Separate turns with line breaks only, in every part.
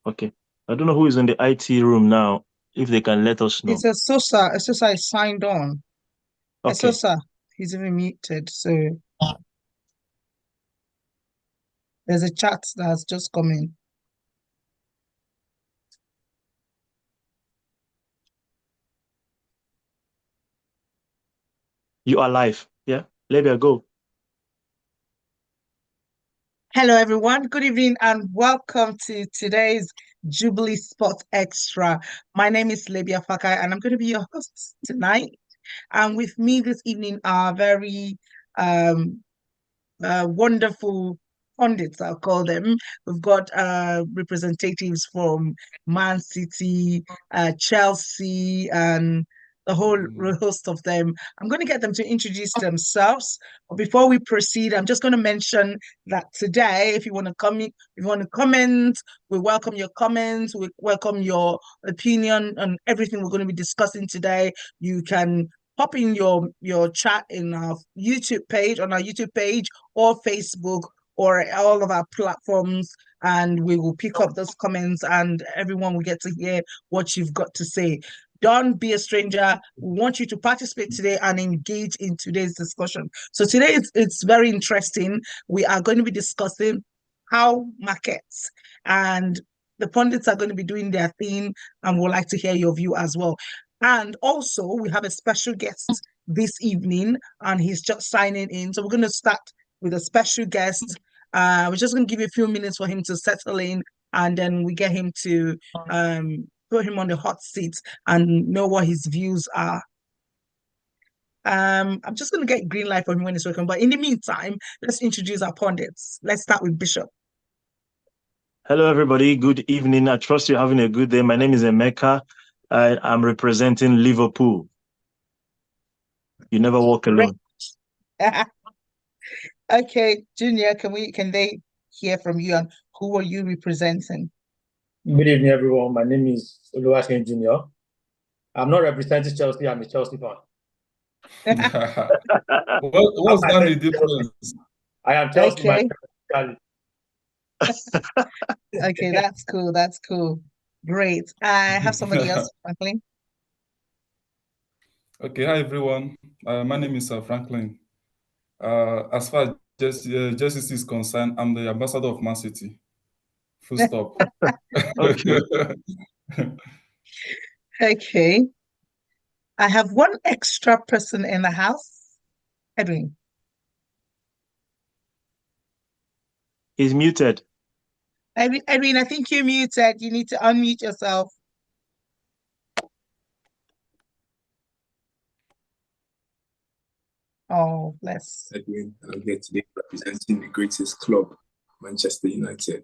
Okay. I don't know who is in the IT room now, if they can let us know.
It's a Sosa. A Sosa is signed on. A
Okay.
Sosa, he's even muted. So there's a chat that has just come in.
You are live. Yeah. Lebia, go.
Hello, everyone. Good evening and welcome to today's Jubilee Spot Extra. My name is Lebia Fakai and I'm going to be your host tonight. And with me this evening are very um, wonderful pundits, I'll call them. We've got representatives from Man City, Chelsea, and the whole host of them. I'm going to get them to introduce themselves. But before we proceed, I'm just going to mention that today, if you want to come, if you want to comment, we welcome your comments. We welcome your opinion on everything we're going to be discussing today. You can pop in your chat in our YouTube page on our YouTube page or Facebook or all of our platforms, and we will pick up those comments and everyone will get to hear what you've got to say. Don't be a stranger. We want you to participate today and engage in today's discussion. So today it's very interesting. We are going to be discussing how markets and the pundits are going to be doing their thing, and we'd like to hear your view as well. And also, we have a special guest this evening, and he's just signing in. So we're going to start with a special guest. We're just going to give you a few minutes for him to settle in, and then we get him to put him on the hot seat and know what his views are. I'm just going to get green light for him when he's working. But in the meantime, let's introduce our pundits. Let's start with Bishop.
Hello, everybody. Good evening. I trust you're having a good day. My name is Emeka. I'm representing Liverpool. You never walk alone.
Okay, Junior, can they hear from you and who are you representing?
Good evening, everyone. My name is Oluwaseun Junior. I'm not representing Chelsea. I'm a Chelsea fan.
What's that the difference?
I am Chelsea.
Okay. Okay, that's cool. That's cool. Great. I have somebody else, Franklin.
Okay, hi everyone. My name is Franklin. As far as Chelsea is concerned, I'm the ambassador of Man City. Full stop.
Okay.
Okay. I have one extra person in the house. Edwin.
He's muted.
Edwin, I think you're muted. You need to unmute yourself. Oh, bless.
Edwin, I'm here today representing the greatest club, Manchester United.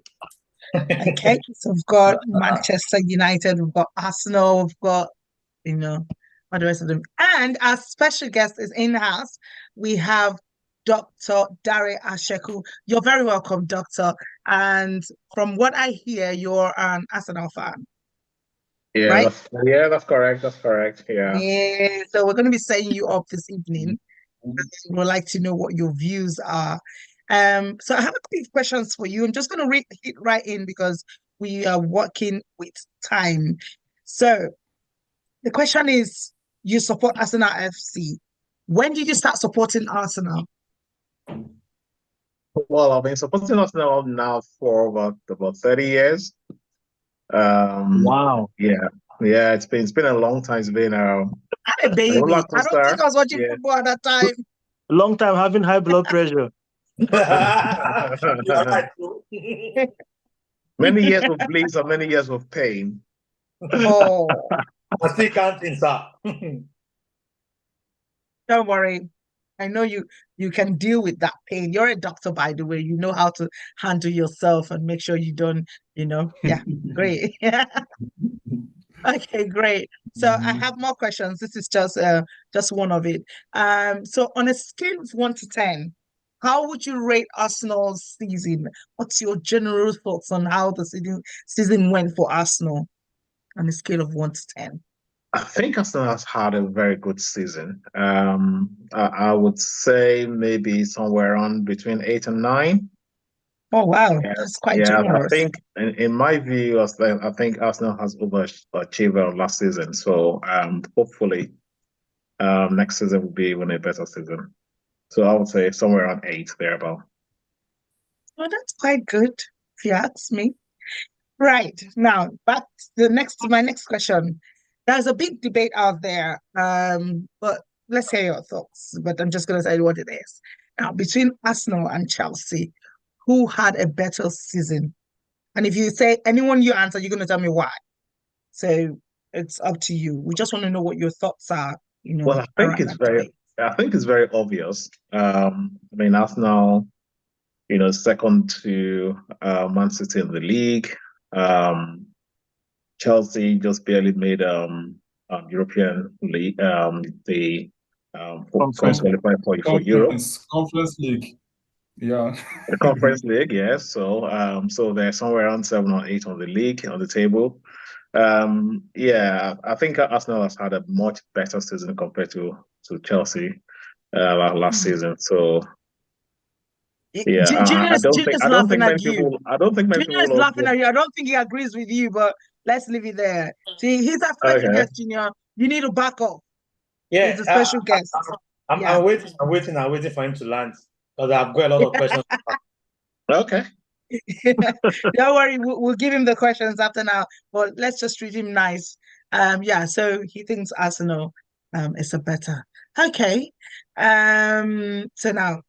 Okay, so we've got Manchester United, we've got Arsenal, we've got, all the rest of them. And our special guest is in the house. We have Dr. Dare Asheku. You're very welcome, Doctor. And from what I hear, you're an Arsenal fan.
Yeah,
right?
that's correct. That's correct. Yeah.
Yeah, so we're going to be setting you up this evening. We'd like to know what your views are. So I have a few questions for you. I'm just going to hit right in because we are working with time. So the question is, you support Arsenal FC. When did you start supporting Arsenal?
Well, I've been supporting Arsenal now for about 30 years.
Wow.
Yeah, it's been a long time. It's been
I'm a baby. I don't think I was watching football at that time.
Long time having high blood pressure.
Many years of bliss or many years of pain.
Oh,
I still counting, sir.
Don't worry. I know you can deal with that pain. You're a doctor, by the way. You know how to handle yourself and make sure you don't, yeah, great. Okay, great. So I have more questions. This is just one of it. So on a scale of 1 to 10, how would you rate Arsenal's season? What's your general thoughts on how the season went for Arsenal on a scale of 1 to 10?
I think Arsenal has had a very good season. I would say maybe somewhere around between 8 and 9.
Oh, wow.
Yeah,
That's quite
yeah. I
generous.
think, in my view, I think Arsenal has overachieved last season. So, hopefully, next season will be even a better season. So I would say somewhere around 8 thereabout.
Well, that's quite good, if you ask me. Right. Now, back to my next question. There's a big debate out there, but let's hear your thoughts. But I'm just going to tell you what it is. Now, between Arsenal and Chelsea, who had a better season? And if you say anyone you answer, you're going to tell me why. So it's up to you. We just want to know what your thoughts are,
Well,
around that debate.
I think it's very obvious. I mean, Arsenal, second to Man City in the league. Um, Chelsea just barely made European League, the
Conference.
qualified for Europe.
Conference League. Yeah.
The Conference League, yes. So they're somewhere around 7 or 8 on the league on the table. Yeah, I think Arsenal has had a much better season compared to Chelsea last season. So yeah,
Junior is
I don't think
laughing
many
at you.
people I don't think many
Junior is
people
laughing
also.
at you. I don't think he agrees with you, but let's leave it there. See, he's a special
Okay.
guest, Junior. You need to back up.
Yeah,
He's a special guest. Yeah.
I'm waiting for him to land because I've got a lot of questions.
Okay.
Don't worry, we'll give him the questions after now, but let's just treat him nice. Yeah, so he thinks Arsenal is a better. Okay. So now,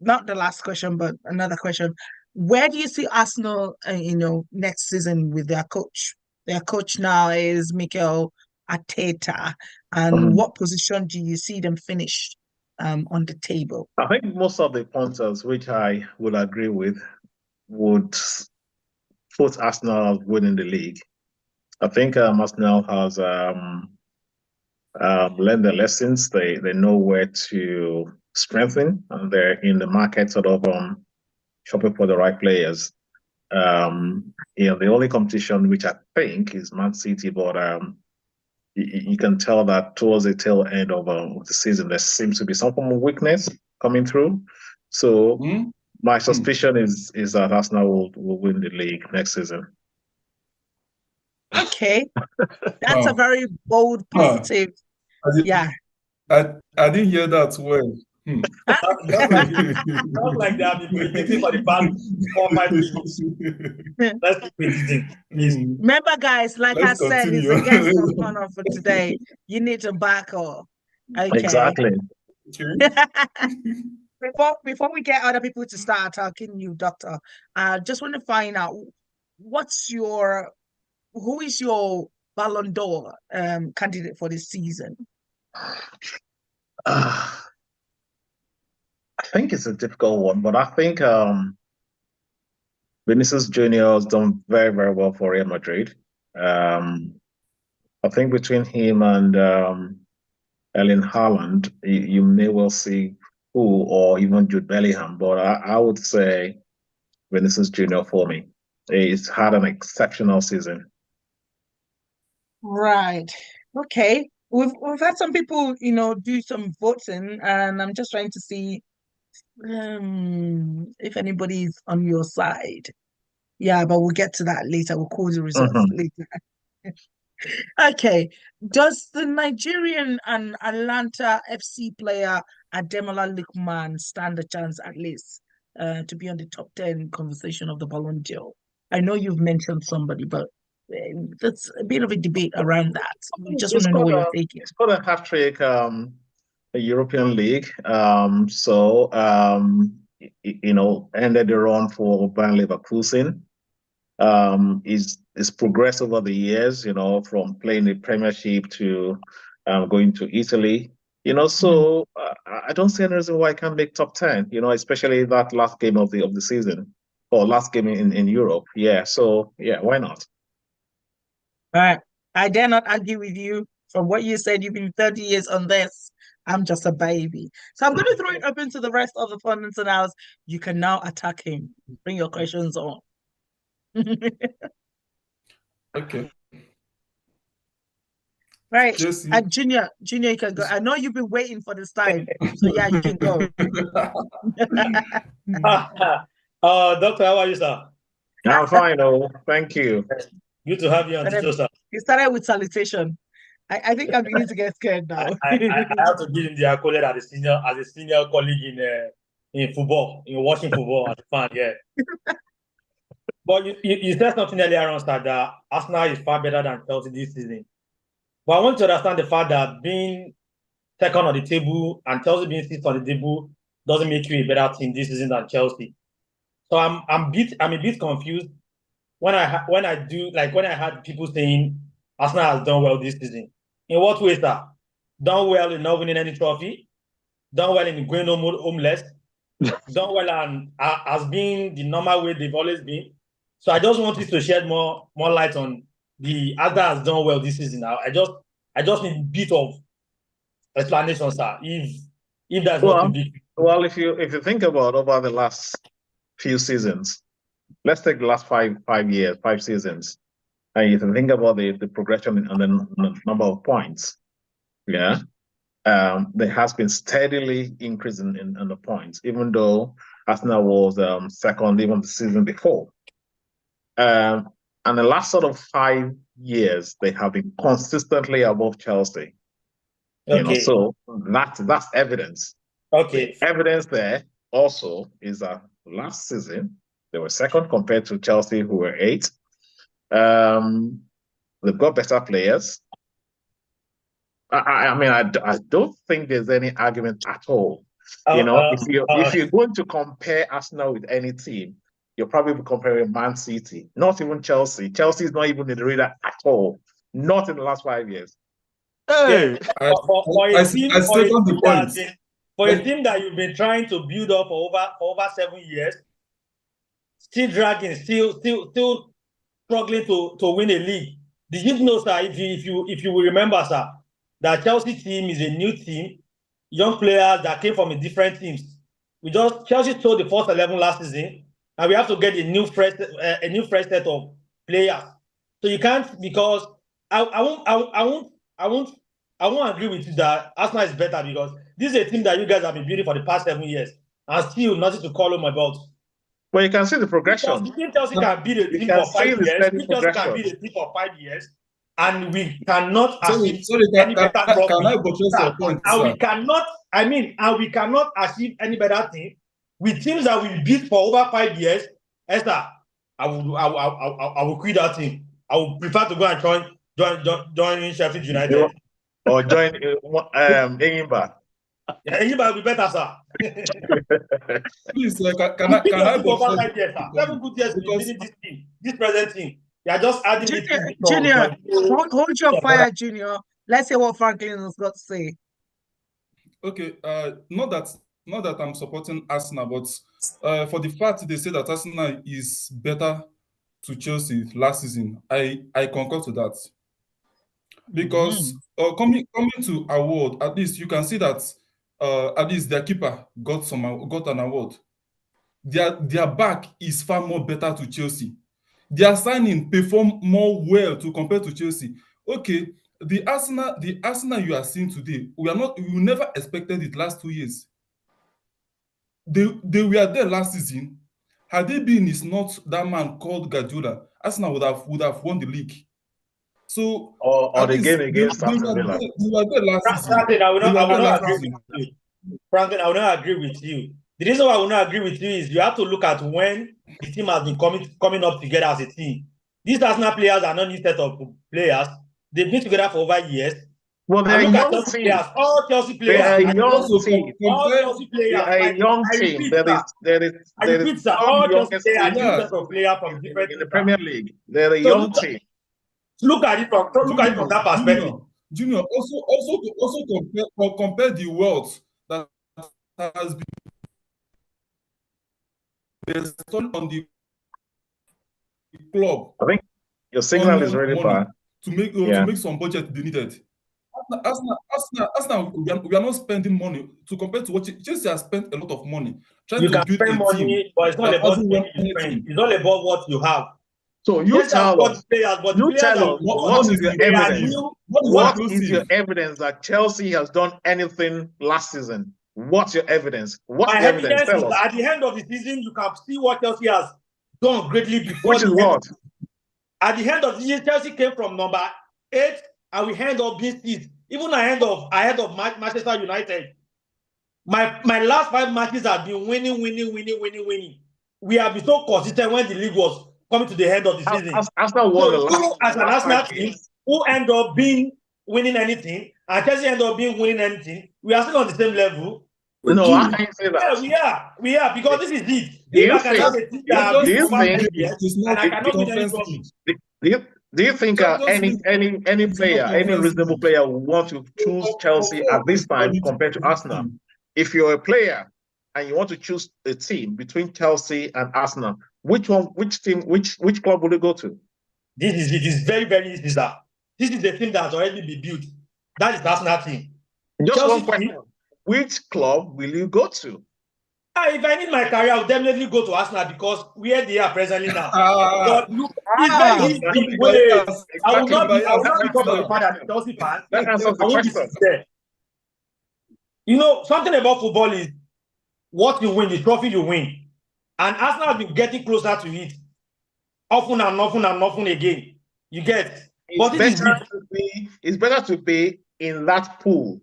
not the last question, but another question. Where do you see Arsenal, next season with their coach? Their coach now is Mikel Arteta. And
Um,
what position do you see them finish on the table?
I think most of the punters, which I would agree with, would put Arsenal as winning the league. I think Arsenal has learned their lessons. They know where to strengthen, and they're in the market sort of shopping for the right players. The only competition which I think is Man City, but you can tell that towards the tail end of the season, there seems to be some form of weakness coming through. So
Hmm?
my suspicion is that Arsenal will win the league next season.
Okay, that's a
Huh.
very bold,
Huh.
positive.
I, did,
Yeah.
I didn't hear that well. Hmm.
Not like they have been predicting for the past 4 or 5 seasons. Let's keep predicting, please.
Hmm.
Remember, guys, like I
Let's
said, he's
continue.
a guest of honor for today. You need to back up. Okay.
Exactly.
Okay.
Before we get other people to start talking, you, Doctor, I just want to find out who is your Ballon d'Or candidate for this season?
I think it's a difficult one, but I think Vinicius Junior has done very, very well for Real Madrid. Um, I think between him and Erling Haaland, you may well see who, or even Jude Bellingham, but I would say Vinicius Junior for me. He's had an exceptional season.
Right. Okay. We've had some people, do some voting, and I'm just trying to see if anybody's on your side. Yeah, but we'll get to that later. We'll call the results
Mhm.
later. Okay. Does the Nigerian and Atlanta FC player Ademola Lookman stand a chance at least to be on the top 10 conversation of the Ballon d'Or? I know you've mentioned somebody, but that's a bit of a debate around that. We just want to know what you're thinking.
He's got a hat trick, the European League. Ended the run for Bayer Leverkusen. He's progressed over the years, from playing the Premiership to going to Italy. So I don't see any reason why I can't make top 10. Especially that last game of the season, or last game in Europe. Yeah. So yeah, why not?
All right. I dare not argue with you. From what you said, you've been 30 years on this. I'm just a baby. So I'm going to throw it open to the rest of the pundits and ours. You can now attack him. Bring your questions on.
Okay.
Right.
Jesse.
Junior, you can go. I know you've been waiting for this time. So yeah, you can go.
Doctor, how are you, sir?
I'm fine, thank you.
Good to have you on the show, sir.
He started with salutation. I think I'm beginning to get scared now.
I have to give him the accolade as a senior colleague in football, in watching football as a fan, yeah. But you said something earlier on, sir, that Arsenal is far better than Chelsea this season. But I want to understand the fact that being second on the table and Chelsea being sixth on the table doesn't make you a better team this season than Chelsea. So I'm a bit confused when I had people saying Arsenal has done well this season. In what way, sir? Done well in not winning any trophy, done well in going homeless, done well and as being the normal way they've always been. So I just want you to shed more light on the other has done well this season. I just need a bit of explanation, sir. If that's not too big.
Well, if you think about over the last few seasons, let's take the last five seasons, and you can think about the progression and the number of points. Yeah, there has been steadily increasing in the points, even though Arsenal was second even the season before. And the last sort of 5 years, they have been consistently above Chelsea.
Okay.
So that's evidence.
Okay.
The evidence there also is that last season they were second compared to Chelsea, who were 8th. They've got better players. I don't think there's any argument at all. If you're going to compare Arsenal with any team, you're probably comparing Man City, not even Chelsea. Chelsea is not even in the radar at all. Not in the last 5 years.
Hey,
For a team that you've been trying to build up for over 7 years, still dragging, still struggling to win a league. Did you know, sir? If you will remember, sir, that Chelsea team is a new team, young players that came from different teams. Chelsea told the first 11 last season, and we have to get a new fresh set of players. So you can't, because I won't agree with you that Arsenal is better, because this is a team that you guys have been building for the past 7 years and still nothing to call home about.
Well, you can see the progression.
If Chelsea can build a team for 5 years, if Chelsea can build a team for 5 years, and we cannot achieve any better trophy, and we cannot achieve any better thing with teams that we beat for over 5 years, Esther, I will quit that team. I would prefer to go and join Sheffield United.
Or join Enyimba.
Enyimba will be better, sir.
Please, can I
go over 5 years, sir? 7 good years we've been in this team, this present team. You are just adding
Junior, hold your fire, Junior. Let's hear what Franklin has got to say.
Okay, not that I'm supporting Arsenal, but for the fact they say that Arsenal is better to Chelsea last season, I concur to that. Because coming to award, at least you can see that at least their keeper got an award. Their back is far more better to Chelsea. Their signing perform more well to compare to Chelsea. Okay, the Arsenal you are seeing today, we never expected it last 2 years. They were there last season. Had they been, it's not that man called Guardiola, Arsenal would have won the league. So
or the game against
Aston Villa. They were there last season.
Franklin, I will not agree with you. The reason why I will not agree with you is you have to look at when the team has been coming up together as a team. These Arsenal players are not new set of players. They've been together for over years.
Well, they're a young team.
All Chelsea players.
They are a young team.
All Chelsea players.
They are a young team. There is
all Chelsea players are new set of players from different
in the Premier League. They're a young team.
Look at it from that perspective.
Junior, also compare the wealth that has been bestowed on the club.
I think your signal is really bad.
To make some budget be needed. Arsenal, we are not spending money to compare to what Chelsea has spent a lot of money trying to build a team.
But it's not about money you spend. It's not about what you have.
So you tell us what is your evidence? What is your evidence that Chelsea has done anything last season What's your evidence? What's
My
the evidence?
evidence is
Tell us.
that at the end of the season, you can see what Chelsea has done greatly before
Which is
the
what?
end. At the end of the season, Chelsea came from number 8 and we end up being 6th, even ahead of Manchester United. My last 5 matches have been winning. We have been so consistent when the league was coming to the end of the season.
Arsenal won the
you as an
last
Arsenal
5
team
games.
who end up being winning anything, and Chelsea end up being winning anything, we are still on the same level.
No, I can't say that.
Yeah, we are because this is it.
Do you
If I can have
think?
a team that have
Do
been
you
over
think?
10 years
It's
and
not
I cannot win any
conference
trophy.
league.
Do you think
Champions
any
League
any
is
player,
not
any
conference
reasonable
league.
player will want to choose Chelsea at this time compared to Arsenal? If you're a player and you want to choose a team between Chelsea and Arsenal, which club will you go to?
This is it. It's very, very easy, sir. This is the team that has already been built. That is the Arsenal team.
Just
Chelsea
one question.
team,
Which club will you go to?
if I need my career, I'll definitely go to Arsenal because where they are presently now. But look, it's very easy. Wait, I will not become a fan as a Chelsea fan.
That answers the
I won't be
question.
there. You know, something about football is what you win, the trophy you win. And Arsenal has been getting closer to it. Often and often again. You get. But
It's better to be in that pool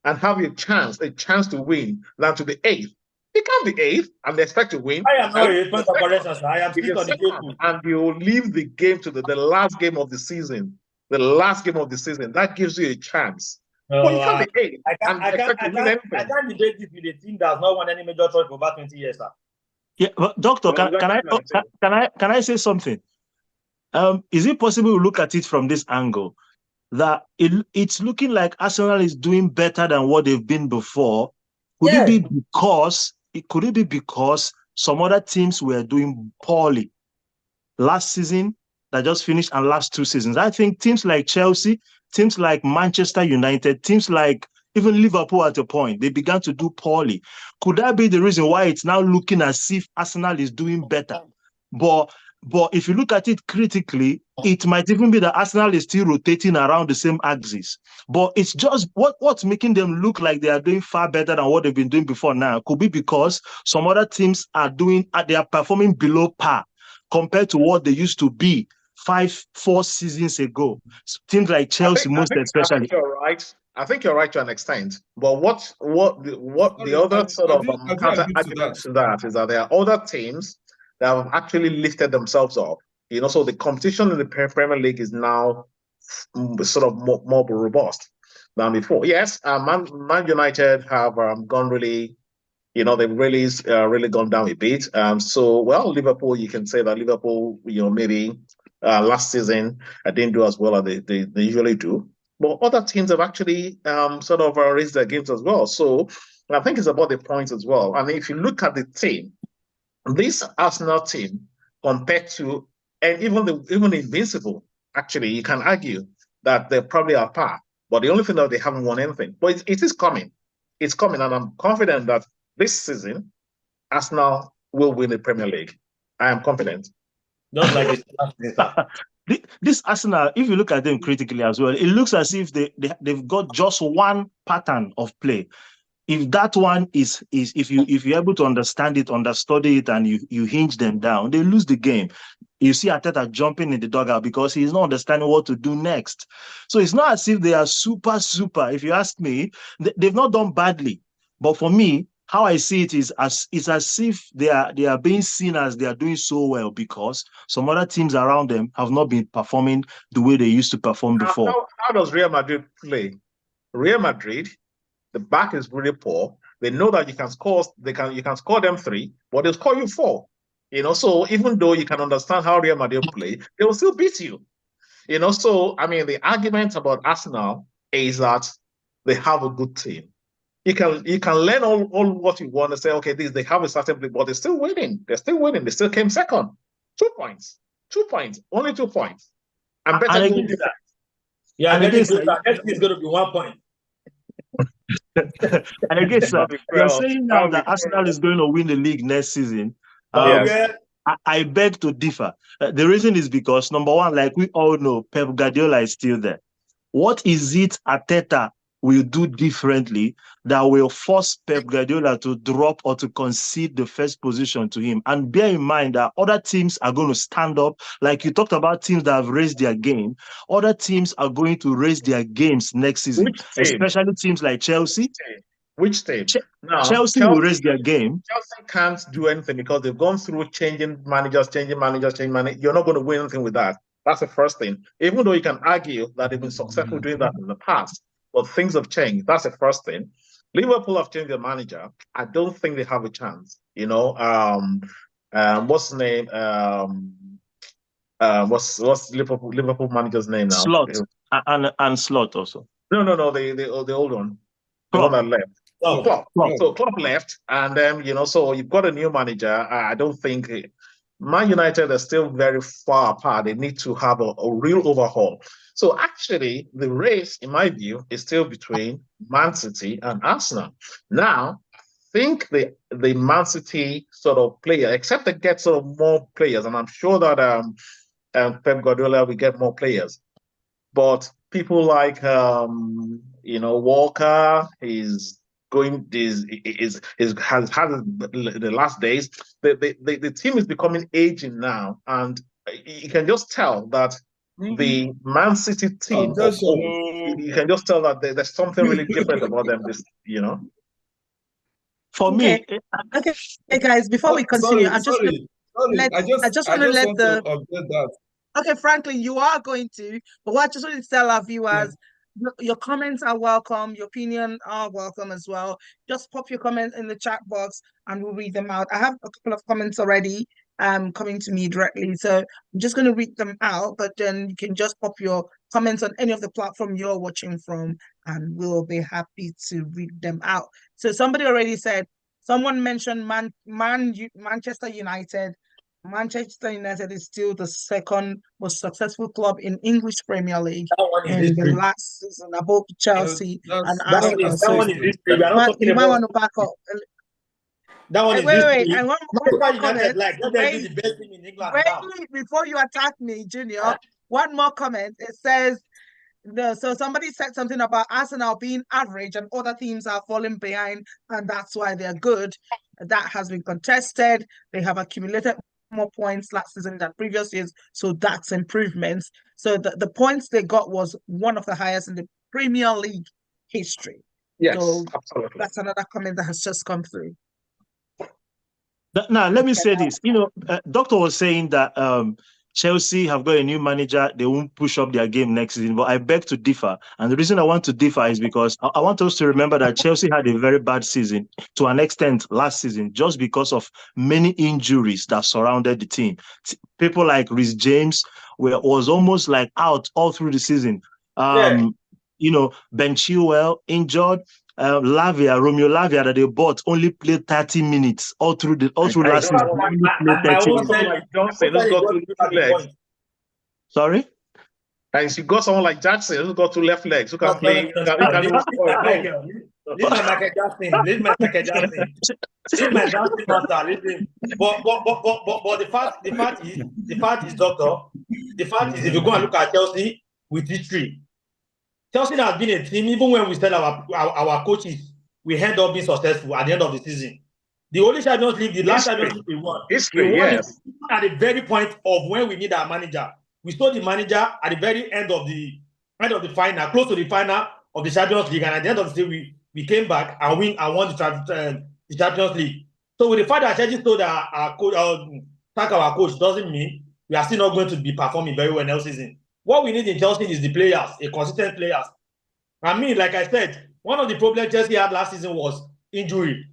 and have a chance to win than to be 8th. You can't be 8th and expect to win.
I am not a point of correction, sir. I am still on the table.
And you leave the game to the last game of the season. The last game of the season. That gives you a chance. But you can't be 8th and expect to win anything.
I can't debate this with a team that has not won any major trophy for about 20 years, sir.
Yeah, but doctor, can I say something? Is it possible to look at it from this angle that it's looking like Arsenal is doing better than what they've been before? Could it be because some other teams were doing poorly last season that just finished and last 2 seasons? I think teams like Chelsea, teams like Manchester United, teams like even Liverpool at a point, they began to do poorly. Could that be the reason why it's now looking as if Arsenal is doing better? But if you look at it critically, it might even be that Arsenal is still rotating around the same axis. But it's just what's making them look like they are doing far better than what they've been doing before now. Could be because some other teams they are performing below par compared to what they used to be 4 seasons ago. Teams like Chelsea, especially.
I think you're right. I think you're right to an extent. But what the other sort of counter argument to that is that there are other teams that have actually lifted themselves up. You know, so the competition in the Premier League is now sort of more robust than before. Yes, Man United have gone really, you know, they've really gone down a bit. Liverpool, you can say that Liverpool, you know, maybe last season didn't do as well as they usually do. But other teams have actually sort of raised their games as well. So I think it's about the points as well. And if you look at the team, this Arsenal team compared to, and even the Invincible, actually, you can argue that they probably are par. But the only thing that they haven't won anything. But it is coming. It's coming. And I'm confident that this season, Arsenal will win the Premier League. I am confident.
Just like
this Arsenal, if you look at them critically as well, it looks as if they've got just one pattern of play. If that one is if you're able to understand it, understudy it, and you hinge them down, they lose the game. You see Arteta jumping in the dugout because he's not understanding what to do next. So it's not as if they are super. If you ask me, they've not done badly. But for me, how I see it is as if they are being seen as they are doing so well because some other teams around them have not been performing the way they used to perform before.
How does Real Madrid play? Real Madrid, the back is really poor. They know that you can score them 3, but they'll score you 4. You know, so even though you can understand how Real Madrid play, they will still beat you. You know, so I mean, the argument about Arsenal is that they have a good team. You can learn all what you want to say. Okay, they have a certain play, but they're still winning. They're still winning. They still came second. 2 points. 2 points. Only 2 points. I'm better than that.
Yeah, and next is going to be 1 point.
And again, sir, you're saying now that Arsenal is going to win the league next season. I beg to differ. The reason is because, number one, like we all know, Pep Guardiola is still there. What is it Arteta will do differently that will force Pep Guardiola to drop or to concede the first position to him? And bear in mind that other teams are going to stand up. Like you talked about teams that have raised their game. Other teams are going to raise their games next season, especially teams like Chelsea.
Which team?
Chelsea will raise their game.
Chelsea can't do anything because they've gone through changing managers. You're not going to win anything with that. That's the first thing. Even though you can argue that they've been successful doing that in the past, but things have changed. That's the first thing. Liverpool have changed their manager. I don't think they have a chance. What's his name? What's Liverpool manager's name now?
Slot and Slot also.
No, the old one. The one that left. Klopp. So Klopp left, and then so you've got a new manager. I don't think Man United are still very far apart. They need to have a real overhaul. So actually, the race, in my view, is still between Man City and Arsenal. Now, I think the Man City sort of player, except they get sort of more players, and I'm sure that Pep Guardiola will get more players, but people like Walker has had the last days. The team is becoming aging now, and you can just tell that the Man City team, you can just tell that there's something really different about them.
For me,
okay, guys. Before we continue, I just want to let the. Okay, Franklin, you are going to, but what I just want to tell our viewers. Yeah. Your comments are welcome. Your opinion are welcome as well. Just pop your comments in the chat box and we'll read them out. I have a couple of comments already coming to me directly. So I'm just going to read them out, but then you can just pop your comments on any of the platform you're watching from and we'll be happy to read them out. So somebody already said, someone mentioned Manchester United. Manchester United is still the second most successful club in English Premier League in the last season, above Chelsea and Arsenal. You might want to back up.
That one is
wait. And one
comment. The best thing in England
before you attack me, Junior. One more comment. It says, so somebody said something about Arsenal being average and other teams are falling behind, and that's why they're good. That has been contested. They have accumulated more points last season than previous years, so that's improvements. So the points they got was one of the highest in the Premier League history.
Yes,
so
absolutely.
That's another comment that has just come through.
Now let me say this. Doctor was saying that Chelsea have got a new manager. They won't push up their game next season, but I beg to differ. And the reason I want to differ is because I want us to remember that Chelsea had a very bad season to an extent last season, just because of many injuries that surrounded the team. People like Reece James was almost like out all through the season. Ben Chilwell injured. Romeo Lavia that they bought only played 30 minutes all through last season. Sorry?
And you got someone like Jackson who's got two left legs who can play.
Leave my Michael Jackson. Leave my Jackson master. Leave him. But the fact is, Doctor, if you go and look at Chelsea with history, Chelsea has been a team, even when we sell our coaches, we end up being successful at the end of the season. The only Champions League, the last Champions League we won at the very point of when we need our manager. We sold the manager at the very end of the final, close to the final of the Champions League, and at the end of the season, we came back and won the Champions League. So with the fact that Chelsea sold our coach doesn't mean we are still not going to be performing very well next season. What we need in Chelsea is the players, a consistent players. Like I said, one of the problems Chelsea had last season was injury,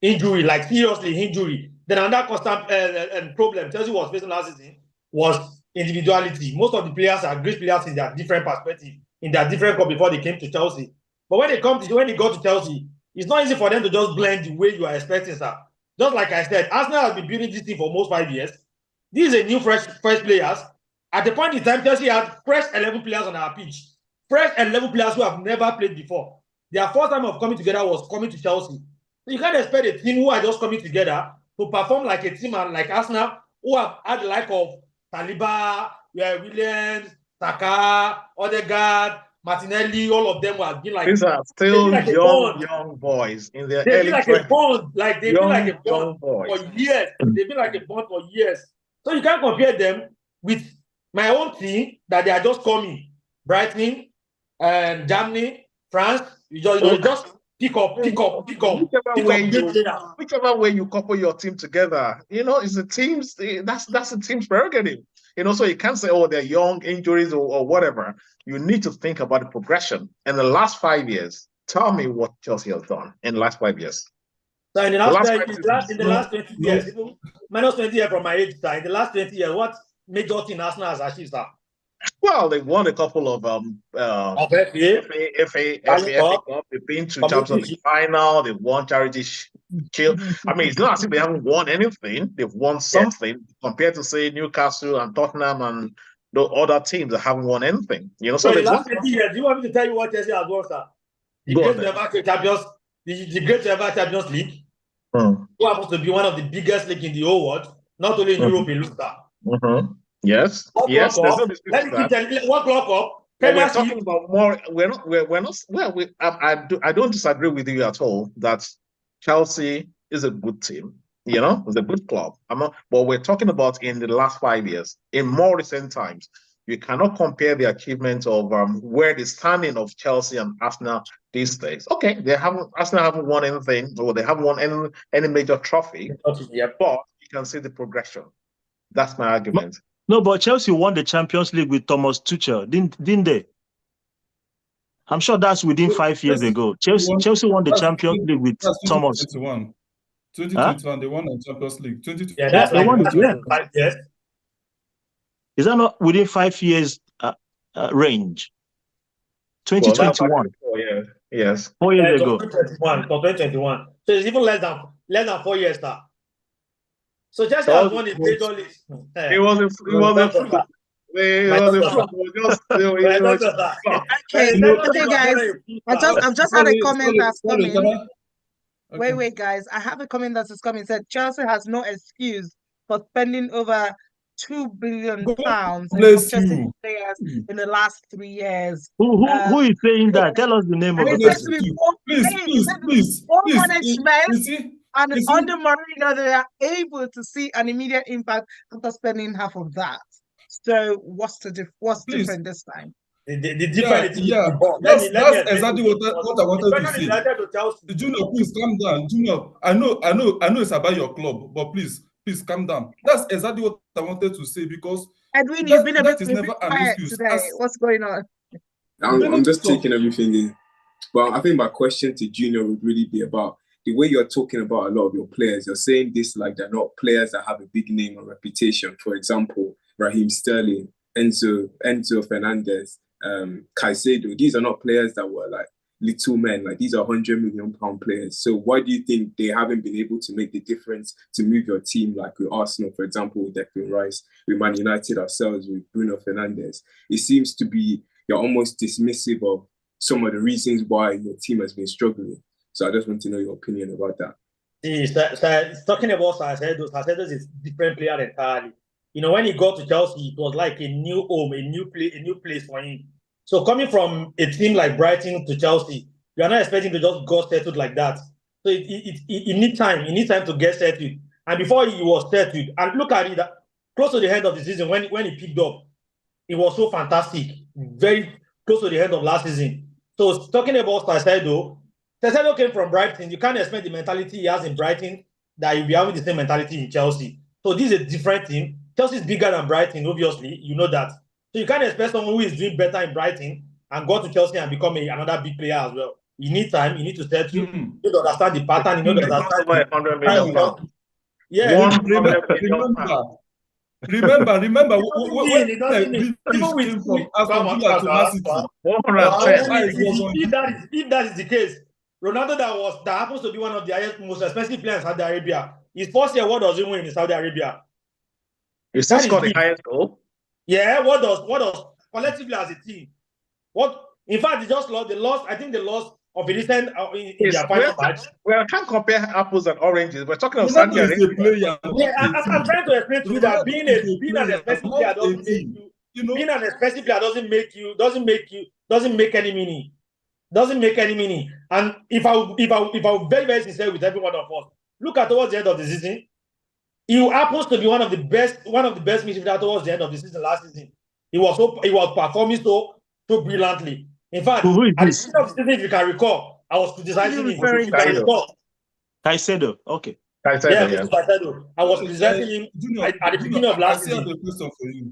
like seriously injury. Then another constant problem Chelsea was facing last season was individuality. Most of the players are great players in their different perspective, in their different club before they came to Chelsea. But when they got to Chelsea, it's not easy for them to just blend the way you are expecting, sir. Just like I said, Arsenal has been building this team for almost 5 years. These are new fresh players. At the point in time, Chelsea had fresh 11 players on our pitch. Fresh 11 players who have never played before. Their first time of coming together was coming to Chelsea. So you can't expect a team who are just coming together to perform like a team like Arsenal, who have had the like of Saliba, Williams, Saka, Odegaard, Martinelli, all of them were been like
these are still young boys in their
they've
early
been like
20s.
a bond, like they've been like a bond
boys.
for years. They've been like a bond for years. So you can't compare them with my own team that they are just coming. Brighton and Germany, France, you just pick up.
Whichever way you couple your team together, it's the team's that's the team's prerogative. So you can't say, oh, they're young, injuries or whatever. You need to think about the progression. In the last 5 years, tell me what Chelsea has done in the last 5 years.
So in the last 20 years, even minus 20 years from my age, sir, in the last 20 years, what major thing Arsenal has achieved, sir?
Well, they won a couple of FA Cup. They've been to Champions League final. They've won Charity Shield. I mean, it's not as if they haven't won anything. They've won something compared to, say, Newcastle and Tottenham and the other teams that haven't won anything.
So in the last 20 years, do you want me to tell you what Chelsea has won, sir? The great ever Champions League, who happens to be one of the biggest leagues in the whole world, not only in Europe, in Luca.
Yes. There's no dispute
Let me keep telling you, what Club Cup?
We're talking about more. We're not. Well, I don't disagree with you at all that Chelsea is a good team. It's a good club. But we're talking about in the last 5 years. In more recent times, you cannot compare the achievement of where the standing of Chelsea and Arsenal these days. Okay, Arsenal haven't won anything, or they haven't won any major trophy. But you can see the progression. That's my argument.
No, but Chelsea won the Champions League with Thomas Tuchel, didn't they? I'm sure that's within 5 years ago. Chelsea won the Champions League with Thomas.
2021, they won the Champions League. 2021.
Yeah, that's like 5 years.
Is that not within 5 years range? 2021.
4 years. Yes.
4 years ago.
2021. So it's even less than 4 years now. So Chelsea has won the major league.
It was a fluke.
Okay, guys. I've just had a comment that's coming. Wait, guys. I have a comment that is coming. It said Chelsea has no excuse for spending over £2 billion on purchasing players in the last 3 years.
Who is saying that? Tell us the name of the person.
Please.
Management. And under Mourinho, they are able to see an immediate impact after spending half of that. So what's different this time?
The difference
that's exactly what I wanted to say. Junior, please calm down. Junior, I know it's about your club, but please calm down. That's exactly what I wanted to say, because
Edwin, you've been a bit
never an excuse
today. What's going on?
I'm just taking everything in. Well, I think my question to Junior would really be about the way you're talking about a lot of your players. You're saying this like they're not players that have a big name or reputation. For example, Raheem Sterling, Enzo Fernandez, Caicedo. These are not players that were like little men. Like, these are £100 million players. So why do you think they haven't been able to make the difference to move your team, like with Arsenal, for example, with Declan Rice, with Man United ourselves, with Bruno Fernandes? It seems to be you're almost dismissive of some of the reasons why your team has been struggling. So I just want to know your opinion about that.
Talking about Caicedo is a different player entirely. When he got to Chelsea, it was like a new home, a new place for him. So coming from a team like Brighton to Chelsea, you are not expecting to just go settled like that. So it needs time. He needs time to get settled. And before he was settled, and look at it, close to the end of the season, when he picked up, it was so fantastic. Very close to the end of last season. So talking about Caicedo came from Brighton. You can't expect the mentality he has in Brighton that he'll be having the same mentality in Chelsea. So this is a different team. Chelsea is bigger than Brighton, obviously. You know that. So you can't expect someone who is doing better in Brighton and go to Chelsea and become another big player as well. You need time. You need to settle. You need to understand the pattern. You need to understand.
£100 million.
Yeah.
Remember, when came from Aston Villa to Man City.
If that is the case, Ronaldo that happens to be one of the most expensive players in Saudi Arabia. His first year, what does he win in Saudi Arabia?
He still scored the highest goal.
Yeah, what does collectively as a team? In fact, they lost. I think they lost of a recent in their final match.
Well, I can't compare apples and oranges. We're talking about Saudi Arabia.
Yeah, I'm trying to explain to you that being an expensive player doesn't make you. Being an expensive player doesn't doesn't make any meaning. Doesn't make any meaning. And if I were very, very sincere with every one of us, look at towards the end of the season. He happens to be one of the best midfielders towards the end of the season last season. He was performing so brilliantly. In fact, at the end of the season, if you can recall, I was criticizing him.
Caicedo, okay.
Caicedo, yeah. Caicedo. I was criticizing him at the beginning of last season.
I have a question for you.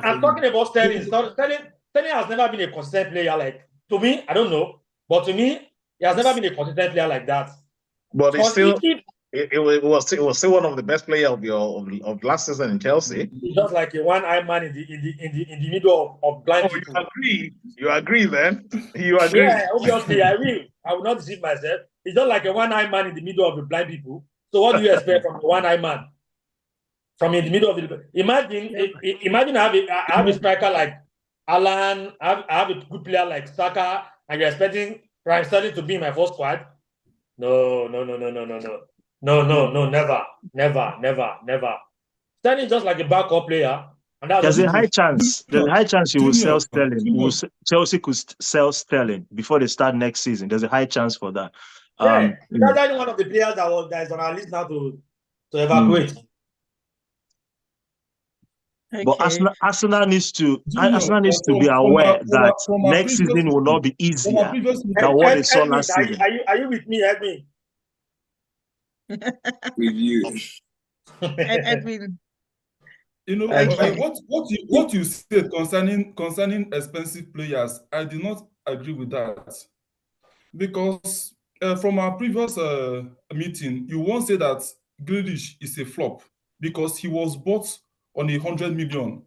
I'm talking about Sterling. Sterling has never been a consistent player. Like, to me, I don't know, but to me, he has never been a consistent player like that.
But it's still. It was still one of the best players of last season in Chelsea.
He's just like a one-eyed man in the middle of blind people.
You agree then? You agree?
Yeah, obviously I will. I will not deceive myself. He's just like a one-eyed man in the middle of the blind people. So what do you expect from a one-eyed man? From in the middle of the imagine I have a striker like Alan. I have a good player like Saka, and you're expecting Raheem Sterling to be in my first squad? No, never. Sterling is just like a backup player. And
there's a high chance he will sell Sterling. Chelsea could sell Sterling before they start next season. There's a high chance for that.
That's one of the players that is on our list now to evacuate.
Okay.
But Arsenal needs to be aware that next season will not be easier than what they saw last season.
Are you with me, Edwin?
With you.
Edwin.
You know, what you said concerning expensive players, I do not agree with that. Because from our previous meeting, you won't say that Grealish is a flop because he was bought on 100 million.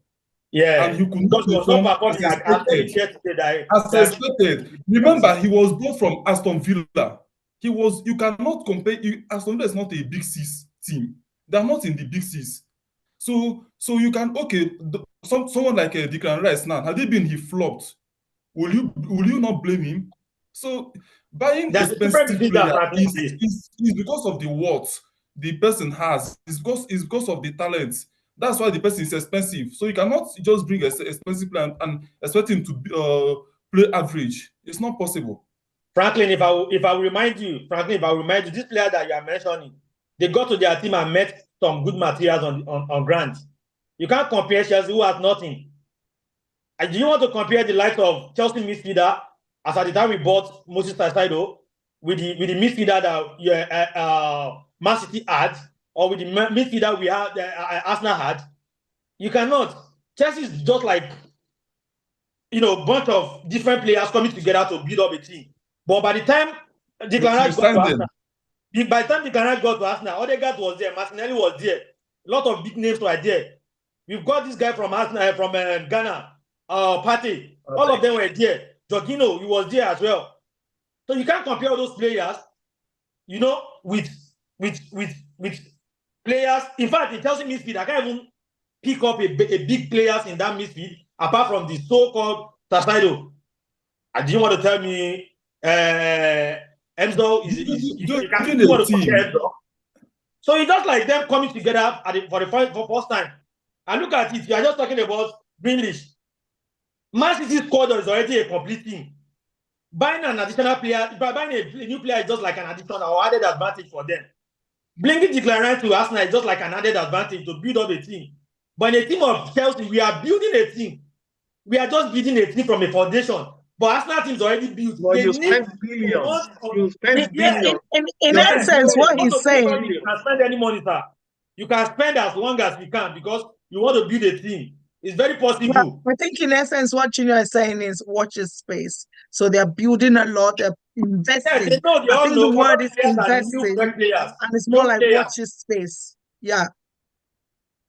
Yeah,
and he could not perform as expected. Remember, he was bought from Aston Villa. You cannot compare. Aston Villa is not a Big Six team. They are not in the Big Six. So you can someone like Declan Rice now, had he been he flopped, will you not blame him? So buying expensive player is because of the what the person has. It's because of the talent. That's why the person is expensive. So you cannot just bring an expensive player and expect him to play average. It's not possible.
Franklin, if I remind you, this player that you are mentioning, they got to their team and met some good materials on grant. You can't compare Chelsea, who has nothing. And do you want to compare the likes of Chelsea midfielder, as at the time we bought Moses Caicedo, with the midfielder that Man City had, or with the midfielder we had, Arsenal had? You cannot. Chelsea is just like, a bunch of different players coming together to build up a team. But by the time Declan Rice got to Arsenal, Odegaard was there, Martinelli was there, a lot of big names were there. We've got this guy from Arsenal, from Ghana, Partey. All of them were there. Jorginho, he was there as well. So you can't compare all those players, with players. In fact, in Chelsea midfield, I can't even pick up a big players in that midfield apart from the so-called Caicedo. And do you want to tell me Enzo is a team? So it's just like them coming together for the first time. And look at it, you are just talking about Grealish. Man City's squad is already a complete team. Buying an additional player, buying a new player is just like an additional or added advantage for them. Bringing Declan Rice to Arsenal is just like an added advantage to build up a team. But in a team of Chelsea, we are building a team. We are just building a team from a foundation. But Arsenal team is already built.
Well, you spend billions.
In essence, what he's saying.
You can spend any money, sir. You can spend as long as you can because you want to build a team. It's very possible.
Yeah, I think in essence, what Junior is saying is watch his space. So they're building a lot, they're investing.
Yeah, they know, I think
the word is investing. And it's more like watch his space. Yeah.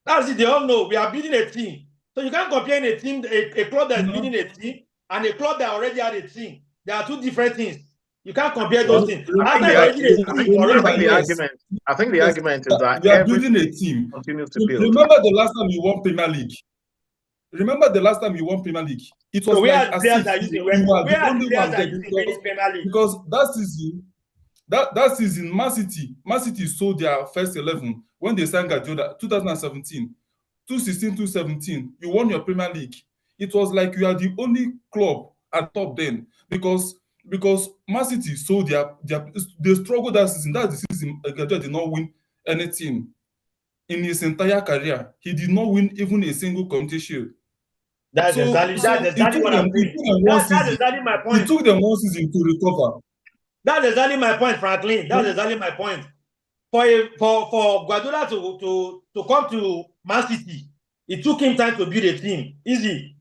That's it. They all know we are building a team. So you can't compare a team, a club that's building a team and a club that already had a team. There are two different things. You can't compare those things.
I think the argument is that
we are building a team.
Continues to build.
Remember the last time you won Premier League? It was
so
like as
if
because that season, Man City sold their first 11 when they signed Guardiola, 2017, 2016, 2017. You won your Premier League. it was like you are the only club at top then, because Man City sold they struggled that season. That's the season Guardiola did not win anything in his entire career. He did not win even a single competition.
That's exactly what I'm saying. That's exactly my point.
It took them 1 season to recover.
That's exactly my point, Franklin. That's exactly my point. For Guardiola to come to Man City, it took him time to build a team. Easy.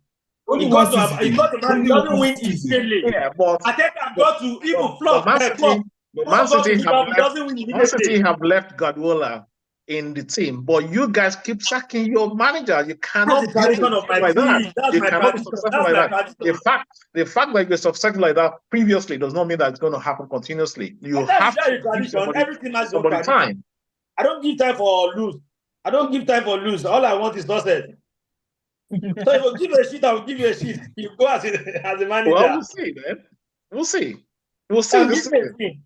Only
he
one
got
season.
to Man City, doesn't win
season.
immediately.
Yeah, but
I think I've got to even flop.
Man City have left Guardiola in the team, but you guys keep sacking your manager. You cannot
be successful like that.
You cannot be successful like that. The fact that you're successful like that previously does not mean that it's going to happen continuously. You have to give somebody time.
I don't give time for lose. All I want is success. So if you give a shit, I will give you a shit. You go as a manager.
Well, we'll see, man. We'll see this season.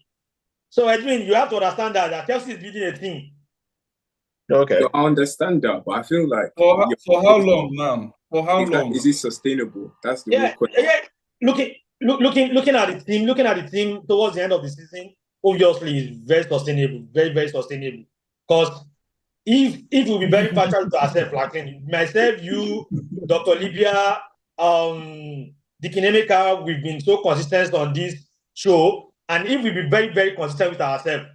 So Edwin, you have to understand that Chelsea is building a team.
Okay. So I understand that, but I feel like
for how long now? For how long
is it sustainable? That's the real question.
Yeah. Looking at the team towards the end of the season, obviously is very sustainable, very, very sustainable. Because if we'll be very partial to ourselves, like myself, you, Dr. Libya, Dickie Nemeka, we've been so consistent on this show, and if we be very, very consistent with ourselves,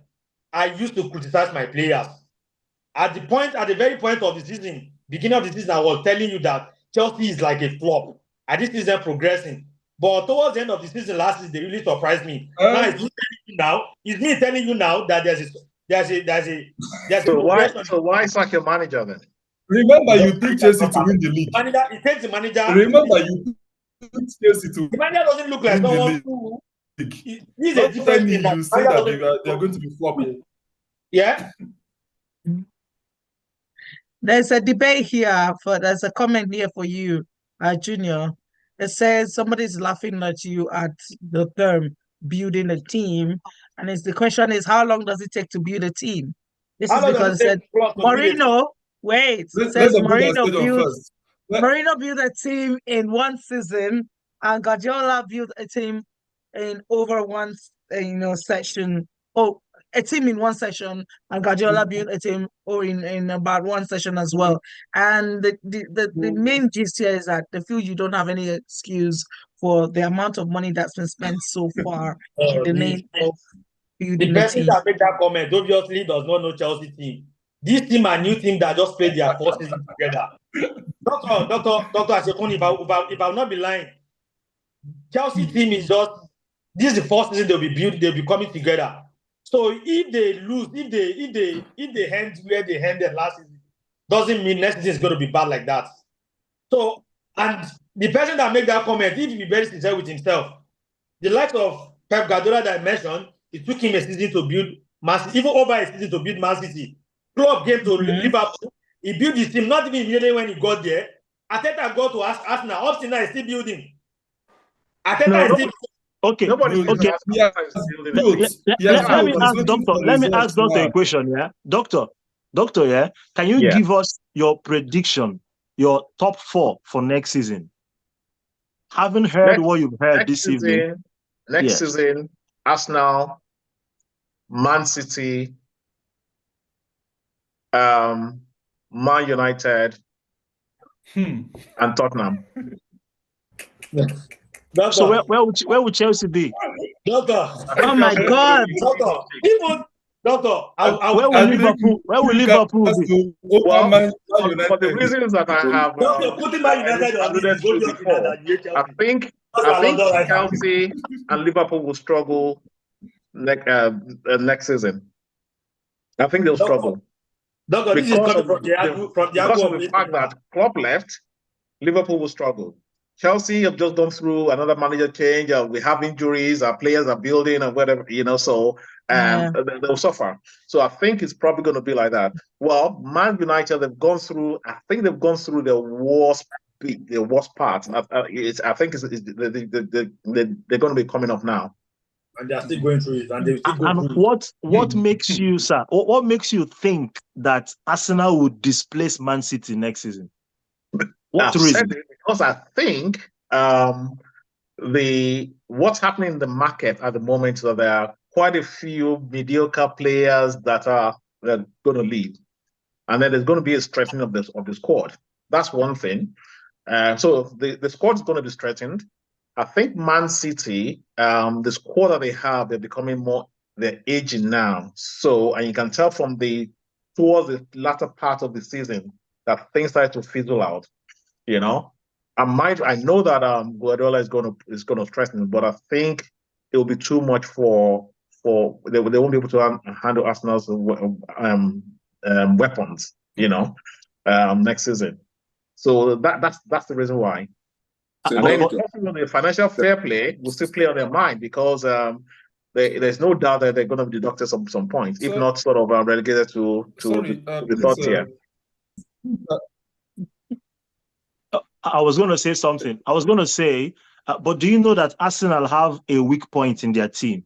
I used to criticize my players. At the very point of the season, beginning of the season, I was telling you that Chelsea is like a flop. And this season progressing. But towards the end of the season last season, they really surprised me. Now it's me telling you now that there's
so why sack your manager then?
Remember, you picked Chelsea to win the league.
It takes the manager.
Remember, you picked Chelsea to
the manager doesn't look like someone who
he's a different thing. You say that they're going to be flopping.
Yeah.
There's a debate here there's a comment here for you, Junior. It says somebody's laughing at you at the term building a team. And the question is, how long does it take to build a team? This is because it said Mourinho built a team in one season, and Guardiola built a team in over one session. A team in one session, and Guardiola built a team in about one session as well. And the main gist here is that they feel you don't have any excuse for the amount of money that's been spent so far in the name of building
the person that made that comment obviously does not know Chelsea team. This team are new team that just played their first season together. Dr. Ashekuni, if I will not be lying, Chelsea team is this is the first season they'll be coming together. So if they lose, if they end where they ended last season, doesn't mean next season is going to be bad like that. So, and the person that made that comment, if he be very sincere with himself, the likes of Pep Guardiola that I mentioned, it took him a season to build Man City, even over a season to build Man City. Club came to Liverpool, he built his team, not even immediately when he got there. Arteta got to Arsenal, Austin is still building. Arteta is still.
Okay. Let me ask Doctor a question. Yeah, Doctor. Yeah, can you give us your prediction, your top 4 for next season? Haven't heard what you've heard this evening.
Next season, Arsenal, Man City, Man United, and Tottenham.
So where would Chelsea be?
Doctor.
Oh my God.
Doctor.
Where will Liverpool be?
Well, for the reasons that I have I think Chelsea and Liverpool will struggle next season. I think they'll struggle.
Doctor,
because of the fact that Klopp left, Liverpool will struggle. Chelsea have just gone through another manager change. We have injuries. Our players are building and whatever, so they'll suffer. So I think it's probably going to be like that. Well, Man United, they've gone through the worst part. I think they're going to be coming up now.
And they're still going through it. And
what makes you, sir, what makes you think that Arsenal would displace Man City next season? What reason?
Because I think what's happening in the market at the moment, so there are quite a few mediocre players that are going to leave, and then there's going to be a strengthening of the squad. That's one thing. So the squad is going to be strengthened. I think Man City, the squad that they have, they're aging now. So, and you can tell from towards the latter part of the season that things start to fizzle out. You know, I know that Guardiola is going to strengthen, but I think it will be too much for they won't be able to handle Arsenal's weapons. Next season. So that's the reason why.
So
And then
Doctor,
the financial fair play will still play on their mind because there's no doubt that they're going to be deducted some points, if
So-
not sort of relegated to
Sorry,
the third tier.
I was going to say something. I was going to say, but do you know that Arsenal have a weak point in their team?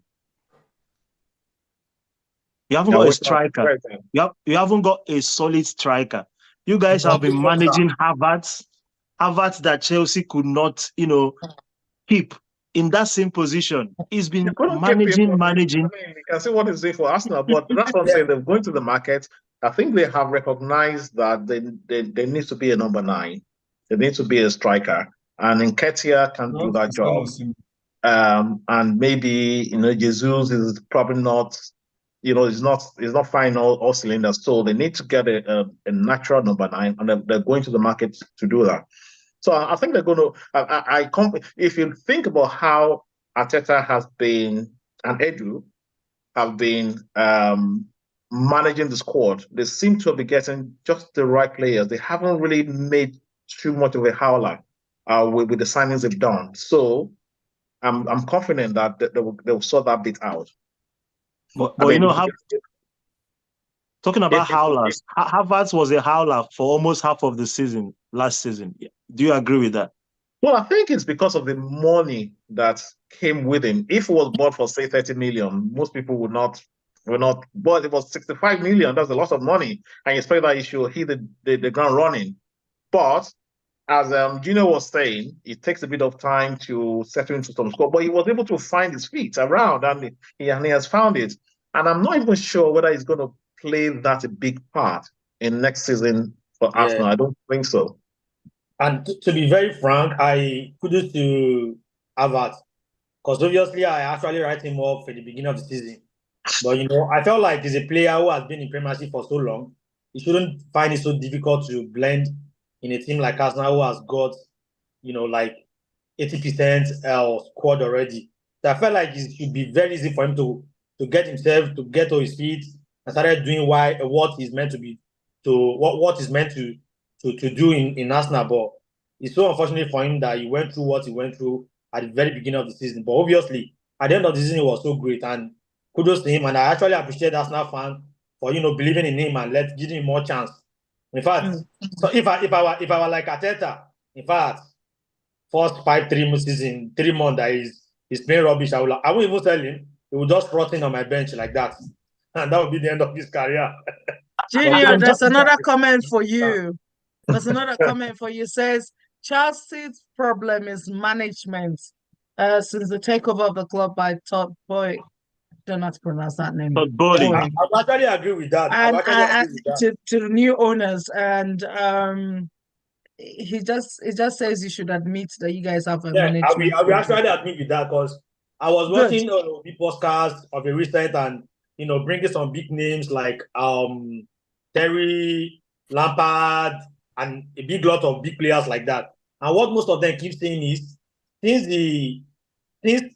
You haven't got a striker. You haven't got a solid striker. You guys have been managing Havertz that Chelsea could not, keep in that same position. He's been managing.
I mean, you can see what he's doing for Arsenal, but that's what I'm saying. They're going to the market. I think they have recognized that there needs to be a number 9. There needs to be a striker, and Nketiah can do that job. And maybe Jesus is probably not. He's not firing all cylinders. So they need to get a natural number 9, and they're going to the market to do that. So I think they're going to. If you think about how Arteta has been and Edu have been managing the squad, they seem to be getting just the right players. They haven't really made too much of a howler with the signings they've done. So I'm confident that they'll sort that bit out.
But talking about howlers, Havertz was a howler for almost half of the season last season. Do you agree with that?
Well, I think it's because of the money that came with him. If it was bought for, say, 30 million, most people would not. But it was 65 million. That's a lot of money, and you expect that he should hit the ground running. But as Junior was saying, it takes a bit of time to settle into some score. But he was able to find his feet around, and he has found it. And I'm not even sure whether he's going to play that a big part in next season for Arsenal. I don't think so.
And to be very frank, I kudos to Havertz, because obviously I actually write him off at the beginning of the season. But I felt like he's a player who has been in Premiership for so long. He shouldn't find it so difficult to blend in a team like Arsenal, who has got, like 80% squad already. So I felt like it should be very easy for him to get himself to get to his feet and started doing what he's meant to be, what is meant to do in Arsenal. But it's so unfortunate for him that he went through what he went through at the very beginning of the season. But obviously, at the end of the season, it was so great, and kudos to him. And I actually appreciate Arsenal fan for believing in him and giving him more chance. In fact, so if I were like Arteta, in fact, first 3 season, 3 months that he's playing rubbish, I won't even tell him. He will just rot in on my bench like that, and that would be the end of his career.
Junior, there's another comment for you. There's another comment for you. It says Chelsea's problem is management. Since the takeover of the club by Todd Boy, I don't know how to pronounce that name.
Todd Bowley.
I actually agree with that.
To the new owners, and he just says you should admit that you guys have a management.
I will actually admit with that, because I was watching the podcast of a recent, and bringing some big names like Terry, Lampard, and a big lot of big players like that. And what most of them keep saying is, since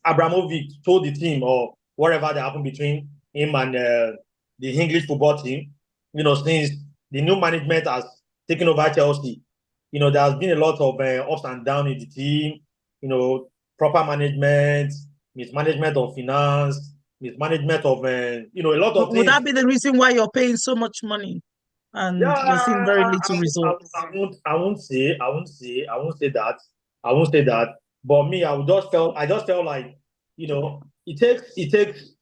Abramovich told the team, or whatever that happened between him and the English football team, since the new management has taken over Chelsea, there has been a lot of ups and downs in the team, proper management, mismanagement of finance, mismanagement of, a lot of things.
Would that be the reason why you're paying so much money and you're seeing very little results?
I won't say that. But me, I just felt like, it takes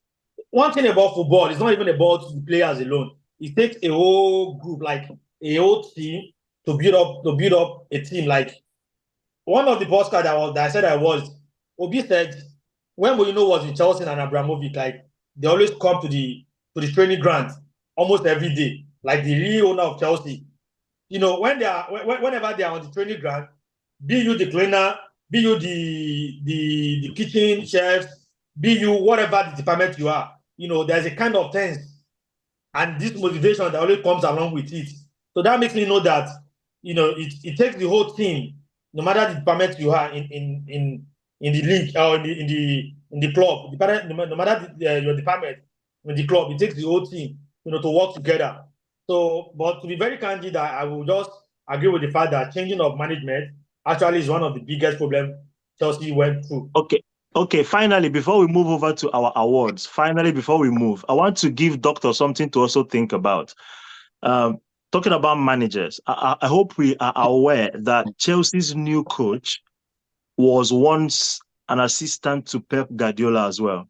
one thing about football. It's not even about the players alone. It takes a whole group, like a whole team, to build up a team. Like, one of the postcards that I said I was, Obi said when Mourinho was in Chelsea and Abramovich, like they always come to the training ground almost every day, like the real owner of Chelsea. Whenever they are on the training ground, be you the cleaner, be you the kitchen chef, be you whatever the department you are, there's a kind of tense and this motivation that always comes along with it. So that makes me know that it takes the whole team, no matter the department you are in the league or in the club, no matter your department in the club, it takes the whole team, to work together. So, but to be very candid, I will just agree with the fact that changing of management actually is one of the biggest problems Chelsea went through.
Okay. Finally, before we move over to our awards, I want to give Doctor something to also think about. Talking about managers, I hope we are aware that Chelsea's new coach was once an assistant to Pep Guardiola as well.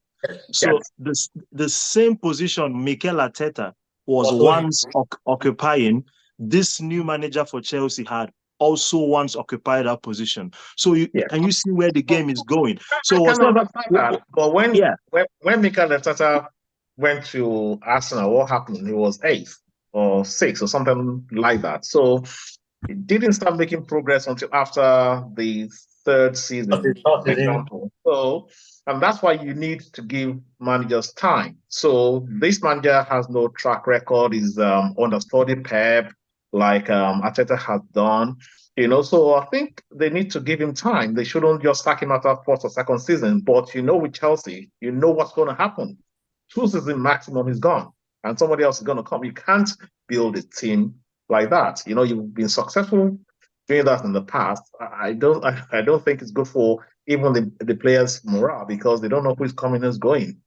So the same position Mikel Arteta was once occupying, this new manager for Chelsea had also once occupied that position. So can you see where the game is going? So
but when Mikel Arteta went to Arsenal, what happened? He was 8th or 6th or something like that. So he didn't start making progress until after the 3rd season, for example. So, and that's why you need to give managers time. So this manager has no track record, is understudy Pep, like Arteta has done. So I think they need to give him time. They shouldn't just sack him after 1st or 2nd season. But with Chelsea, what's going to happen. 2 seasons maximum is gone, and somebody else is going to come. You can't build a team like that. You've been successful doing that in the past. I don't think it's good for even the players' morale, because they don't know who's coming, who's going.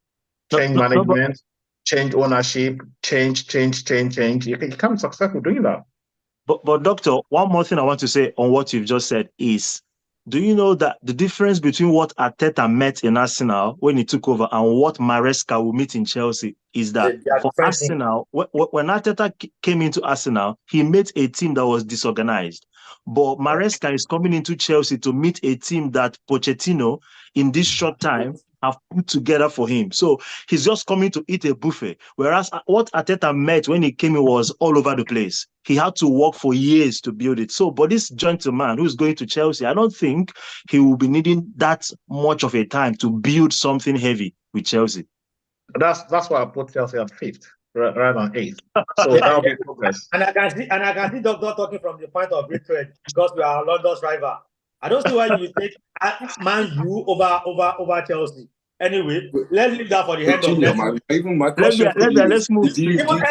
Change management, change ownership, change. You can't be successful doing that.
But Doctor, one more thing I want to say on what you've just said is, do you know that the difference between what Arteta met in Arsenal when he took over and what Maresca will meet in Chelsea is that for Arsenal, when Arteta came into Arsenal, he met a team that was disorganized. But Maresca is coming into Chelsea to meet a team that Pochettino, in this short time, have put together for him. So he's just coming to eat a buffet. Whereas what Arteta met when he came in was all over the place. He had to work for years to build it. So, but this gentleman who's going to Chelsea, I don't think he will be needing that much of a time to build something heavy with Chelsea.
That's why I put Chelsea at 5th rather than 8th. So that'll be progress.
And I can see Doctor talking from the point of hatred because we are London's rival. I don't see why you would take Man U over Chelsea. Anyway, let's leave that for the end of next week.
Even my question
let's move.
Do you truly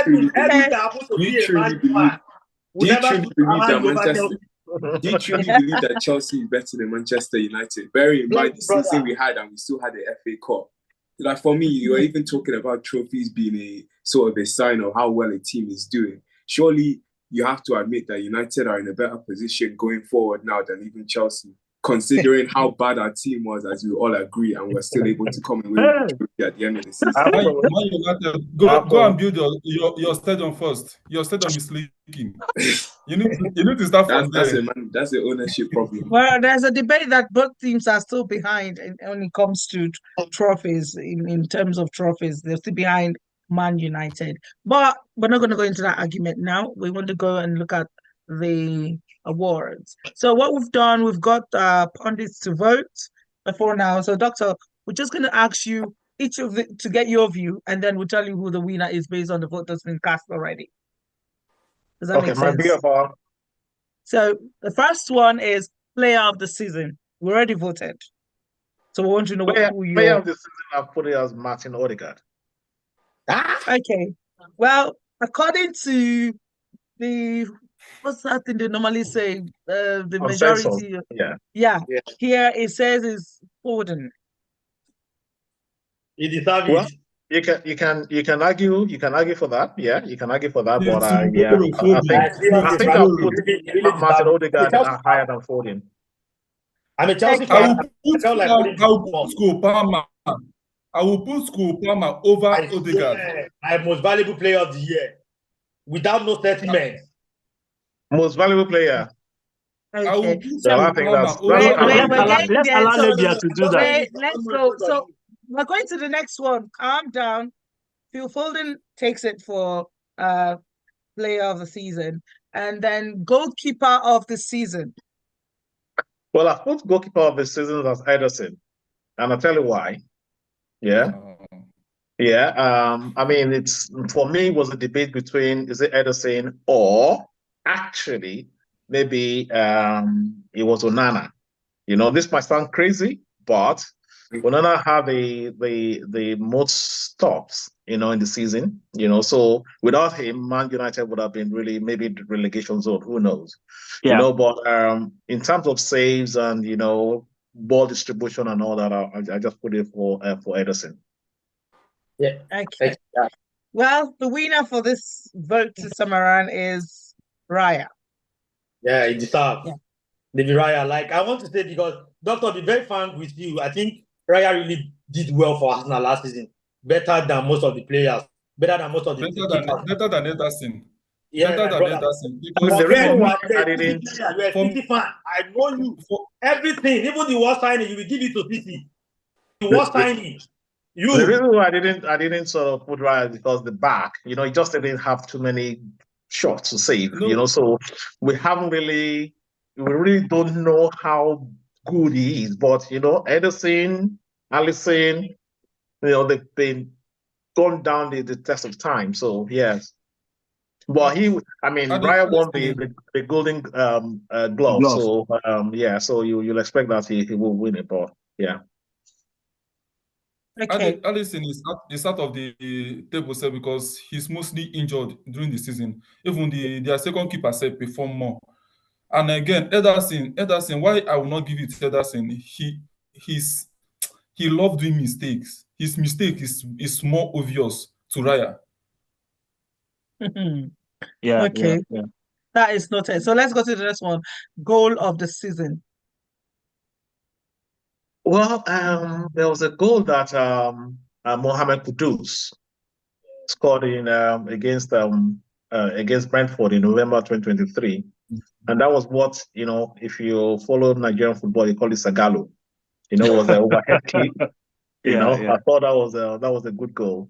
believe that Chelsea is better than Manchester United? Bearing in mind the season we had and we still had the FA Cup. Like for me, you're even talking about trophies being a sort of a sign of how well a team is doing. Surely you have to admit that United are in a better position going forward now than even Chelsea, considering how bad our team was, as we all agree, and we're still able to come away with the trophy at the end of the season.
Go and build your stadium first. Your stadium is leaking. You need to start from there.
That's the ownership problem.
Well, there's a debate that both teams are still behind when it comes to trophies. In terms of trophies, they're still behind Man United. But we're not going to go into that argument now. We want to go and look at the awards. So what we've done, we've got pundits to vote before now. So Doctor, we're just going to ask you each of the to get your view, and then we'll tell you who the winner is based on the vote that's been cast already. Does that make sense? So the first one is player of the season. We already voted. So we want to know who you
player of the season. I've put it as Martin Odegaard.
Okay. Well, according to the what's that thing they normally say? The majority. Yeah. Here it says is Foden.
He deserves
Well,
it.
you can argue for that. Yeah, you can argue for that. But I think I'll put Martin Odegaard higher than Foden.
I'm a Chelsea
fan. I will put School Palmer over Odegaard.
My most valuable player of the year, without no sentiment.
Most valuable player.
Okay.
put
So I think
Palmer
that's
over
We're getting
let's
there.
allow
So
Lebia to do that.
let's go. So we're going to the next one. Calm down. Phil Foden takes it for player of the season, and then goalkeeper of the season.
Well, I put goalkeeper of the season as Ederson, and I'll tell you why. Yeah. I mean, it's for me it was a debate between is it Ederson or actually maybe it was Onana. You know, this might sound crazy, but Onana had the most stops, you know, in the season. You know, so without him, Man United would have been really maybe the relegation zone. Who knows?
Yeah.
You know, but in terms of saves and ball distribution and all that, I just put it for Ederson.
Yeah.
Okay. Well, the winner for this vote to Samaran is Raya.
Yeah, he deserves.
Yeah.
David Raya. Like, I want to say, because, Doctor, to be very frank with you, I think Raya really did well for Arsenal last season. Better than most of the players. Better than most of the
better than Ederson.
Yeah,
better than
brother.
Ederson.
Because the reason why I didn't...
You're a City fan. I know you. Everything, even the worst signing, you will give it to City. The worst signing.
The reason why I didn't sort of put Raya is because the back, you know, he just didn't have too many shots to save, you know, so we really don't know how good he is. But, you know, Ederson, Alisson, you know, they've been gone down the test of time. So, yes. But Raya won the golden glove. So, yeah, so you'll expect that he will win it. But, yeah.
Okay.
Alisson is out of the table set because he's mostly injured during the season. Even their second keeper said perform more. And again, Ederson, why I will not give it to Ederson? He loved doing mistakes. His mistake is more obvious to Raya.
Yeah.
Okay.
Yeah.
That is noted. So let's go to the next one. Goal of the season.
Well, there was a goal that Mohamed Kudus scored in against Brentford in November 2023, and that was what, you know, if you follow Nigerian football, you call it Sagalo. You know, it was an overhead kick. You know, I thought that was a good goal.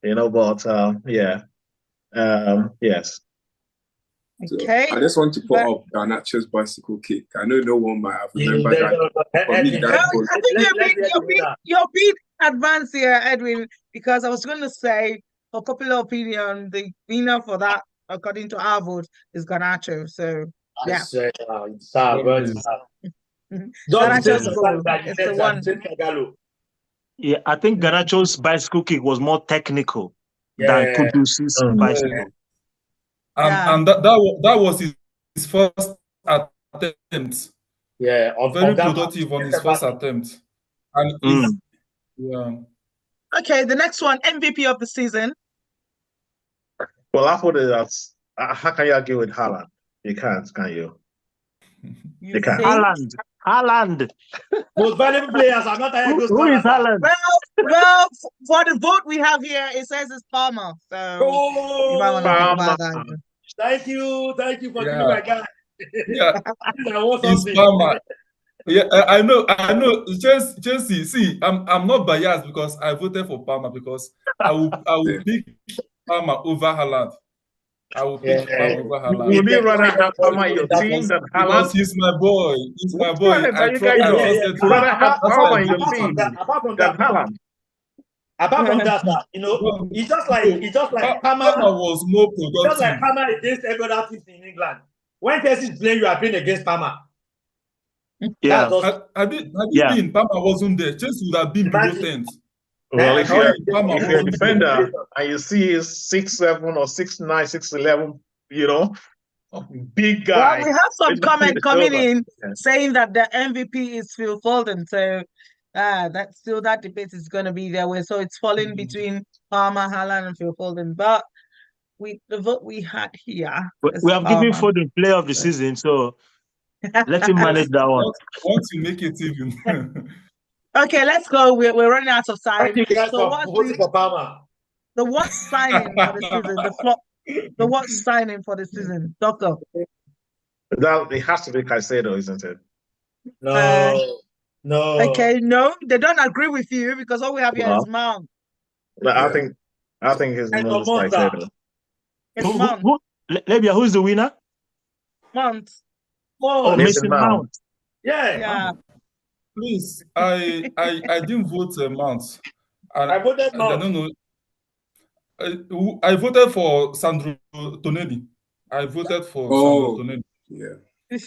You know, but yes.
Okay.
So I just want to put up Garnacho's bicycle kick. I know no one might have remembered that. For me, that was...
I think you're being advanced here, Edwin, because I was going to say, for popular opinion, the winner for that, according to our vote, is Garnacho. So, yeah. Garnacho's goal is the one.
Yeah, I think Garnacho's bicycle kick was more technical than Kudus's bicycle.
And that was his first attempt.
Yeah,
very productive on his first attempt. And
okay, the next one, MVP of the season.
Well, I thought that's how can you argue with Haaland? You can't, can you?
You
can't.
Haaland.
Most valuable players are not
Who is Haaland?
Well, for the vote we have here, it says it's Palmer. So you might want to think about that.
Thank you for giving my guy.
Yeah, it's Palmer. Yeah, I know. Chelsea. See, I'm not biased because I voted for Palmer because I will pick Palmer over Haaland. I will pick Palmer over Haaland.
Would you rather have Palmer in your team than Haaland?
Because he's my boy. He's my boy.
Apart
from that, you know, it's just like Palmer
was more productive.
Just like Palmer against every other team in England. When Chelsea is playing, you are playing against Palmer.
Yeah.
Had it been Palmer wasn't there, Chelsea would have been below 10th.
Well, if you're a defender and you see 6'7" or 6'9", 6'11", you know, big guy.
Well, we have some comment coming in saying that the MVP is Phil Foden. So that debate is going to be there. So it's falling between Palmer, Haaland, and Phil Foden. But the vote we had here.
We have given Foden player of the season, so let him manage that one.
Once you make it even.
Okay, let's go. We're running out of time.
Thank you guys for voting for Palmer.
The worst signing for the season, the worst signing for the season, Doctor.
That it has to be Caicedo, isn't it?
No, no.
Okay, no, they don't agree with you because all we have here is
Well,
Mount.
But
Yeah.
I think his
Kind
name
of
is
monster.
Caicedo.
It's Mount.
Lebia, who is the winner?
Mount.
Oh,
Mason
Mason
Mount.
Mount.
Yeah.
Yeah.
Please, I didn't vote Mount.
I voted
I
Mount.
don't know. I voted for Sandro Tonelli. I voted for Sandro Tonelli
Yeah.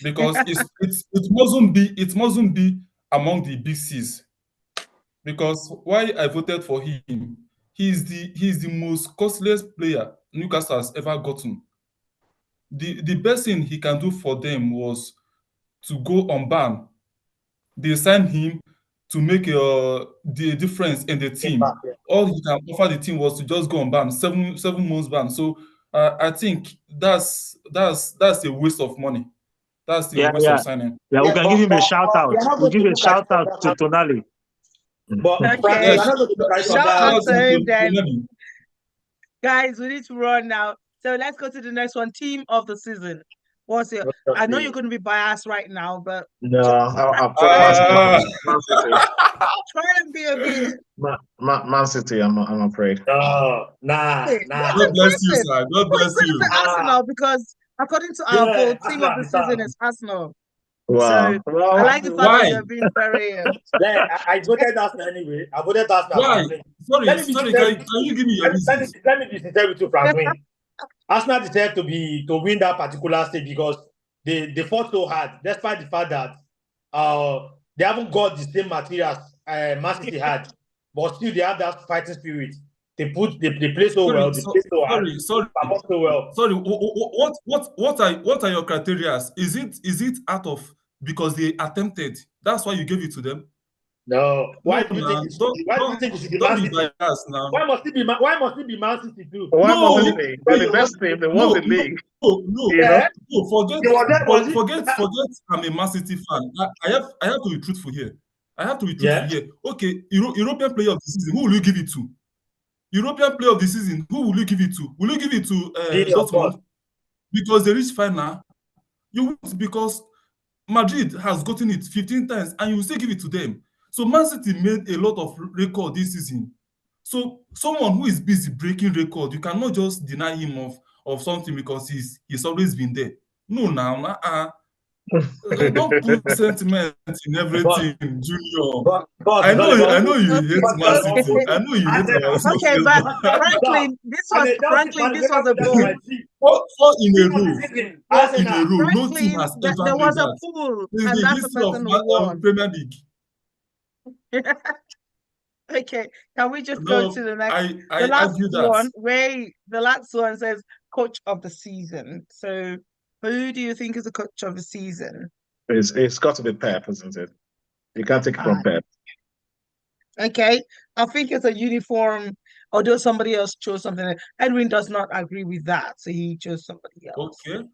because it mustn't be among the big C's. Because why I voted for him, he's the most costliest player Newcastle has ever gotten. The best thing he can do for them was to go on ban. They signed him to make the difference in the team.
Impact, yeah.
All he can offer the team was to just go on ban, 7 months ban. So I think that's a waste of money. That's the waste of signing.
Yeah, we can give him a shout out.
you're not
We'll
going
give
to
a
look
shout
at
out to Tonali.
But
Okay.
Frank, you're not going to look at
Shout
that.
out to him then.
Tonelli.
Guys, we need to run now. So let's go to the next one. Team of the season. What's it? I know you're going to be biased right now, but
No, I'll put Man City.
try and be a bit.
Man City, I'm afraid.
Nah.
God bless you, sir. God bless you.
Arsenal, because according to our poll, team of the season is Arsenal.
Wow.
So
Well,
I like the fact
Why?
that you're being very.
Yeah, I voted Arsenal anyway. I voted Arsenal.
Why?
Let me be
Sorry,
sincere
can you give me your reasons?
Let me be sincere with you, Franklin. Arsenal deserved to win that particular stage because they fought so hard, despite the fact that they haven't got the same materials Man City had, but still they have that fighting spirit. They play so well. They play so hard.
Sorry.
Perform so well.
Sorry. What are your criteria? Is it out of because they attempted? That's why you gave it to them.
No. Why do you
man,
think it should be
don't
Man
be
City?
biased now.
Why must it be Man City too?
why
No.
must it be? They're the best team. They won the league.
No.
Yeah.
Forget. I'm a Man City fan. I have to be truthful here. Okay, European player of the season. Who will you give it to? European player of the season. Who will you give it to? Will you give it to Dortmund? Because they reached final. You won't, because Madrid has gotten it 15 times, and you will still give it to them. So Man City made a lot of record this season. So someone who is busy breaking record, you cannot just deny him of something because he's always been there. No, now, don't put sentiment in everything, Junior. I know you hate Man City. I know you hate Man City.
Okay, but Franklin, this was a goal.
4 in a row. No team
Franklin,
has ever
there was
made
a
that.
pool,
This is
and
the
that's the
history of
person who won.
Premier League.
Okay, can we just go to the next?
I
The last
argue that.
one, the last one says coach of the season. So who do you think is the coach of the season?
It's got to be Pep, isn't it? You can't take it from Pep.
Okay, I think it's a uniform, although somebody else chose something. Edwin does not agree with that, so he chose somebody else.
Okay.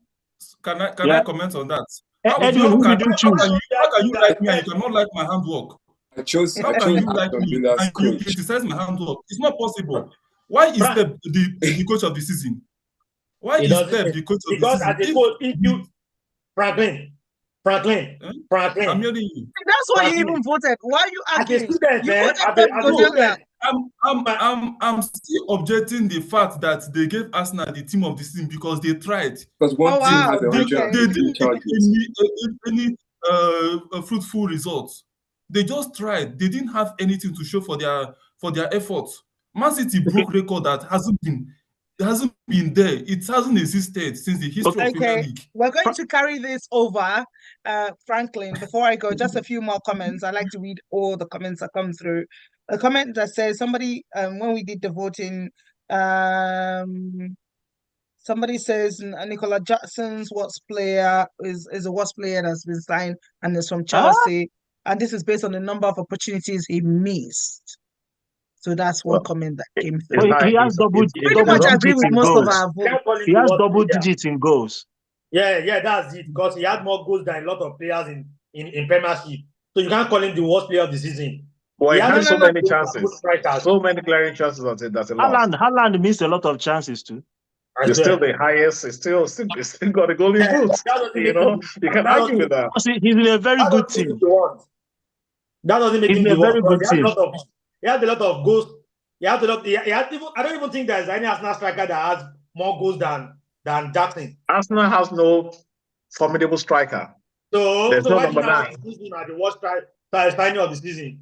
Can I comment on that?
Edwin, who did you choose?
How can you like me and you cannot like my handwork?
I chose
How can you like
Aston
me
Villa's
and you
coach.
criticize my handwork? It's not possible. Why is Pep the coach of the season? Why is Pep the coach of the season?
Because as a coach, if you Franklin.
I'm hearing you.
That's why you even voted. Why are you arguing?
I'm still objecting the fact that they gave Arsenal the team of the season because they tried.
Because one team has 100
They didn't
charges.
get any fruitful results. They just tried. They didn't have anything to show for their efforts. Man City broke record that hasn't been there. It hasn't existed since the history of Premier League.
We're going to carry this over, Franklin. Before I go, just a few more comments. I like to read all the comments that come through. A comment that says somebody, when we did the voting, somebody says Nicola Jackson's worst player is a worst player that's been signed and is from Chelsea, and this is based on the number of opportunities he missed. So that's one comment that came through.
He has double digits in goals. He has double digits in goals.
Yeah, that's it. Because he had more goals than a lot of players in Premiership. So you can't call him the worst player of the season.
Well, he had so many chances. So many clearing chances. That's a lot.
Haaland missed a lot of chances too.
It's still the highest. It's still got a golden boot. You know, you can argue with that.
He's in a very good team.
That doesn't make him
the
the
very
one.
good team.
He had a lot of goals. I don't even think there's any Arsenal striker that has more goals than Jackson.
Arsenal has no formidable striker.
So
why
do you now use him as the worst signing of the season?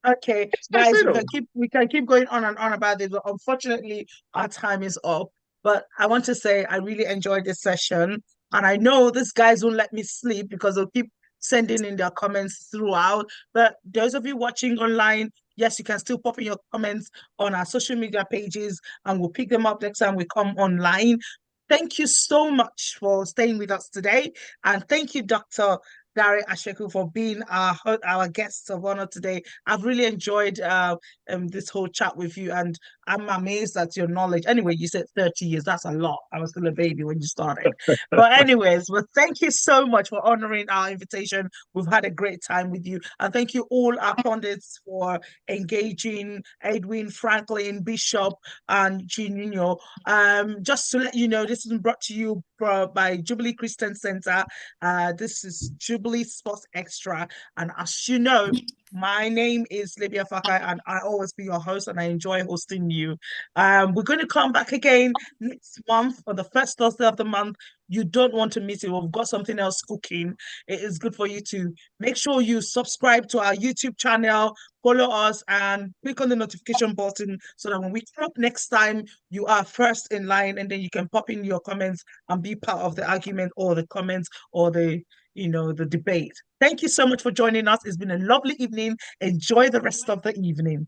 Okay, guys, we can keep going on and on about this, but unfortunately, our time is up. But I want to say I really enjoyed this session, and I know these guys won't let me sleep because they'll keep sending in their comments throughout. But those of you watching online, yes, you can still pop in your comments on our social media pages, and we'll pick them up next time we come online. Thank you so much for staying with us today, and thank you, Dr. Dare Asheku, for being our guest of honor today. I've really enjoyed this whole chat with you, and I'm amazed at your knowledge. Anyway, you said 30 years. That's a lot. I was still a baby when you started. But anyways, thank you so much for honoring our invitation. We've had a great time with you. And thank you all our pundits for engaging, Edwin, Franklin, Bishop, and Junior. Just to let you know, this is brought to you by Jubilee Christian Center. This is Jubilee Sports Extra. And as you know, my name is Libya Fakai, and I always be your host, and I enjoy hosting you. We're going to come back again next month on the first Thursday of the month. You don't want to miss it. We've got something else cooking. It is good for you to make sure you subscribe to our YouTube channel, follow us, and click on the notification button so that when we come up next time, you are first in line, and then you can pop in your comments and be part of the argument or the comments or the debate. Thank you so much for joining us. It's been a lovely evening. Enjoy the rest of the evening.